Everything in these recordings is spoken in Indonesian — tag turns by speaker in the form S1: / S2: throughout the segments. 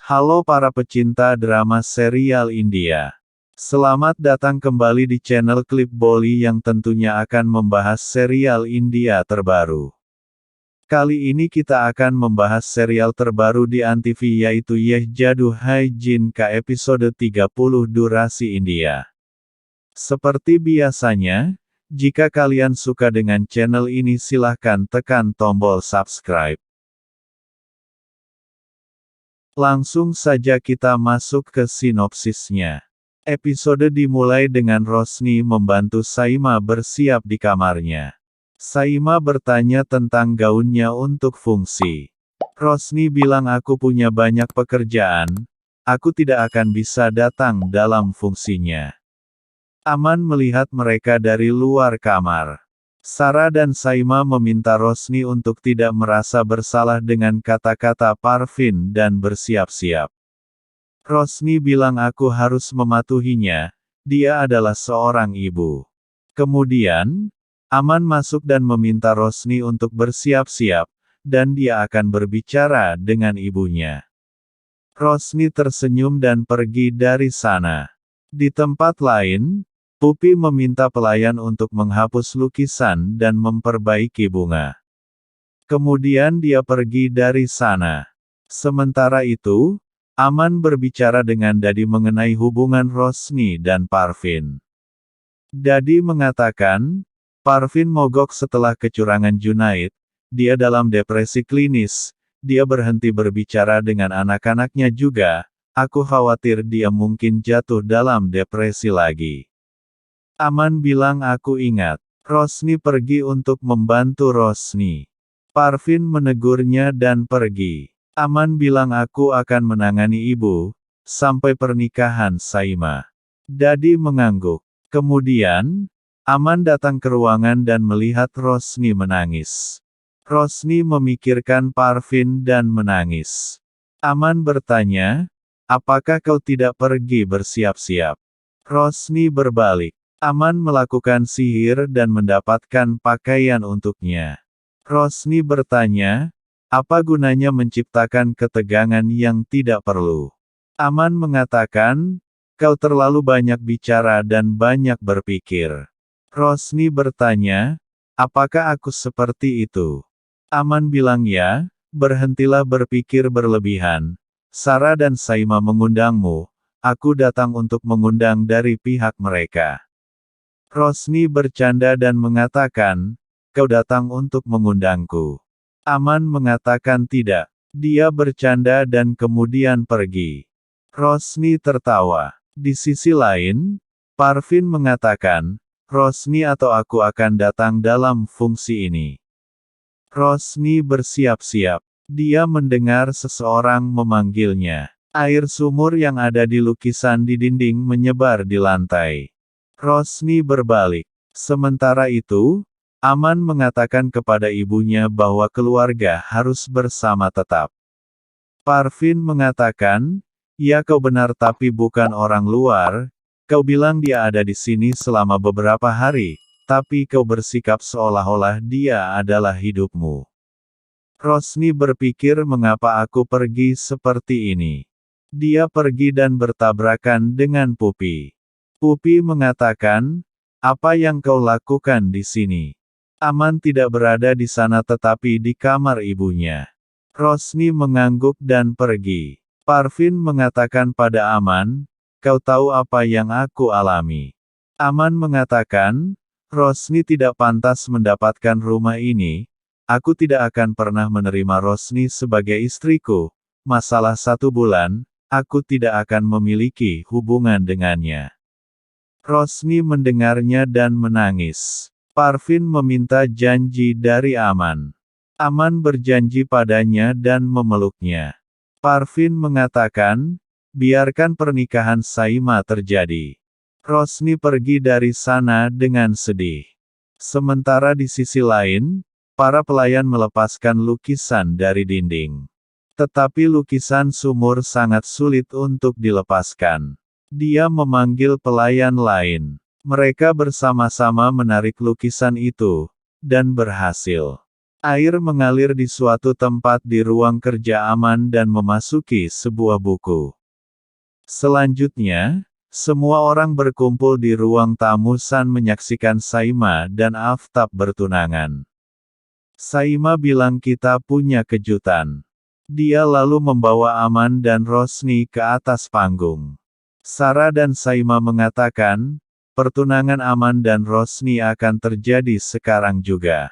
S1: Halo para pecinta drama serial India. Selamat datang kembali di channel Klip Bolly yang tentunya akan membahas serial India terbaru. Kali ini kita akan membahas serial terbaru di Antv yaitu Yeh Jadoo Hai Jin Ka episode 30 durasi India. Seperti biasanya, jika kalian suka dengan channel ini silahkan tekan tombol subscribe. Langsung saja kita masuk ke sinopsisnya. Episode dimulai dengan Rosni membantu Saima bersiap di kamarnya. Saima bertanya tentang gaunnya untuk fungsi. Rosni bilang aku punya banyak pekerjaan, aku tidak akan bisa datang dalam fungsinya. Aman melihat mereka dari luar kamar. Sarah dan Saima meminta Rosni untuk tidak merasa bersalah dengan kata-kata Parvin dan bersiap-siap. Rosni bilang aku harus mematuhinya, dia adalah seorang ibu. Kemudian, Aman masuk dan meminta Rosni untuk bersiap-siap, dan dia akan berbicara dengan ibunya. Rosni tersenyum dan pergi dari sana. Di tempat lain, Pupi meminta pelayan untuk menghapus lukisan dan memperbaiki bunga. Kemudian dia pergi dari sana. Sementara itu, Aman berbicara dengan Dadi mengenai hubungan Rosni dan Parvin. Dadi mengatakan, Parvin mogok setelah kecurangan Junaid, dia dalam depresi klinis, dia berhenti berbicara dengan anak-anaknya juga, aku khawatir dia mungkin jatuh dalam depresi lagi. Aman bilang aku ingat. Rosni pergi untuk membantu Rosni. Parvin menegurnya dan pergi. Aman bilang aku akan menangani ibu, sampai pernikahan Saima. Dadi mengangguk. Kemudian, Aman datang ke ruangan dan melihat Rosni menangis. Rosni memikirkan Parvin dan menangis. Aman bertanya, apakah kau tidak pergi bersiap-siap? Rosni berbalik. Aman melakukan sihir dan mendapatkan pakaian untuknya. Rosni bertanya, apa gunanya menciptakan ketegangan yang tidak perlu? Aman mengatakan, kau terlalu banyak bicara dan banyak berpikir. Rosni bertanya, apakah aku seperti itu? Aman bilang ya, berhentilah berpikir berlebihan. Sarah dan Saima mengundangmu, aku datang untuk mengundang dari pihak mereka. Rosni bercanda dan mengatakan, kau datang untuk mengundangku. Aman mengatakan tidak. Dia bercanda dan kemudian pergi. Rosni tertawa. Di sisi lain, Parvin mengatakan, Rosni atau aku akan datang dalam fungsi ini. Rosni bersiap-siap. Dia mendengar seseorang memanggilnya. Air sumur yang ada di lukisan di dinding menyebar di lantai. Rosni berbalik. Sementara itu, Aman mengatakan kepada ibunya bahwa keluarga harus bersama tetap. Parvin mengatakan, ya kau benar tapi bukan orang luar, kau bilang dia ada di sini selama beberapa hari, tapi kau bersikap seolah-olah dia adalah hidupmu. Rosni berpikir mengapa aku pergi seperti ini. Dia pergi dan bertabrakan dengan Pupi. Pupi mengatakan, apa yang kau lakukan di sini? Aman tidak berada di sana tetapi di kamar ibunya. Rosni mengangguk dan pergi. Parvin mengatakan pada Aman, kau tahu apa yang aku alami. Aman mengatakan, Rosni tidak pantas mendapatkan rumah ini, aku tidak akan pernah menerima Rosni sebagai istriku, masalah 1 bulan, aku tidak akan memiliki hubungan dengannya. Rosni mendengarnya dan menangis. Parvin meminta janji dari Aman. Aman berjanji padanya dan memeluknya. Parvin mengatakan, biarkan pernikahan Saima terjadi. Rosni pergi dari sana dengan sedih. Sementara di sisi lain, para pelayan melepaskan lukisan dari dinding. Tetapi lukisan sumur sangat sulit untuk dilepaskan. Dia memanggil pelayan lain. Mereka bersama-sama menarik lukisan itu, dan berhasil. Air mengalir di suatu tempat di ruang kerja Aman dan memasuki sebuah buku. Selanjutnya, semua orang berkumpul di ruang tamu San menyaksikan Saima dan Aftab bertunangan. Saima bilang kita punya kejutan. Dia lalu membawa Aman dan Rosni ke atas panggung. Sarah dan Saima mengatakan, pertunangan Aman dan Rosni akan terjadi sekarang juga.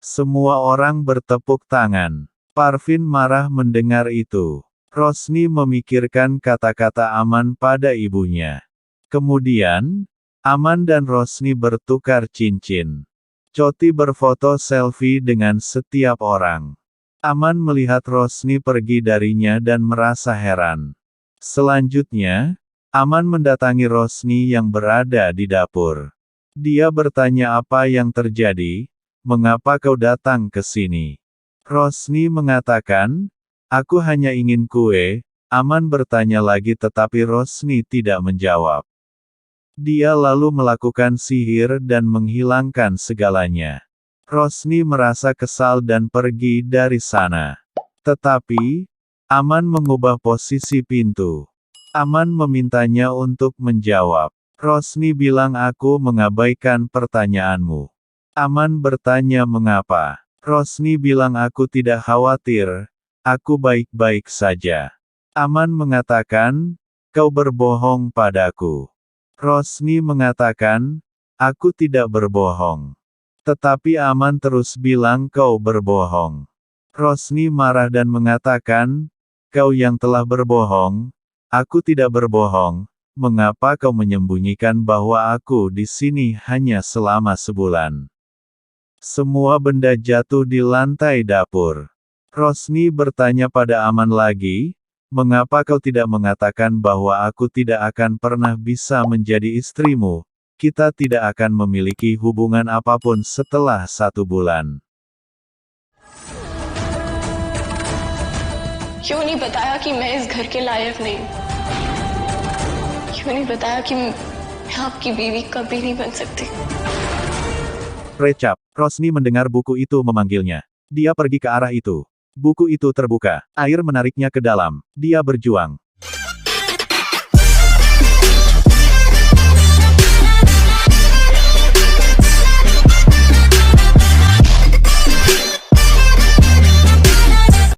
S1: Semua orang bertepuk tangan. Parvin marah mendengar itu. Rosni memikirkan kata-kata Aman pada ibunya. Kemudian, Aman dan Rosni bertukar cincin. Choti berfoto selfie dengan setiap orang. Aman melihat Rosni pergi darinya dan merasa heran. Selanjutnya, Aman mendatangi Rosni yang berada di dapur. Dia bertanya apa yang terjadi, mengapa kau datang ke sini? Rosni mengatakan, aku hanya ingin kue. Aman bertanya lagi tetapi Rosni tidak menjawab. Dia lalu melakukan sihir dan menghilangkan segalanya. Rosni merasa kesal dan pergi dari sana. Tetapi, Aman mengubah posisi pintu. Aman memintanya untuk menjawab. Rosni bilang aku mengabaikan pertanyaanmu. Aman bertanya mengapa. Rosni bilang aku tidak khawatir. Aku baik-baik saja. Aman mengatakan, kau berbohong padaku. Rosni mengatakan, aku tidak berbohong. Tetapi Aman terus bilang kau berbohong. Rosni marah dan mengatakan, kau yang telah berbohong. Aku tidak berbohong. Mengapa kau menyembunyikan bahwa aku di sini hanya selama sebulan? Semua benda jatuh di lantai dapur. Rosni bertanya pada Aman lagi, mengapa kau tidak mengatakan bahwa aku tidak akan pernah bisa menjadi istrimu? Kita tidak akan memiliki hubungan apapun setelah 1 bulan.
S2: क्यों नहीं बताया कि मैं इस घर के लायक नहीं हूं? क्यों नहीं बताया कि मैं आपकी बीवी कभी नहीं बन सकती?
S1: Recap. Rosni mendengar buku itu memanggilnya. Dia pergi ke arah itu. Buku itu terbuka. Air menariknya ke dalam. Dia berjuang.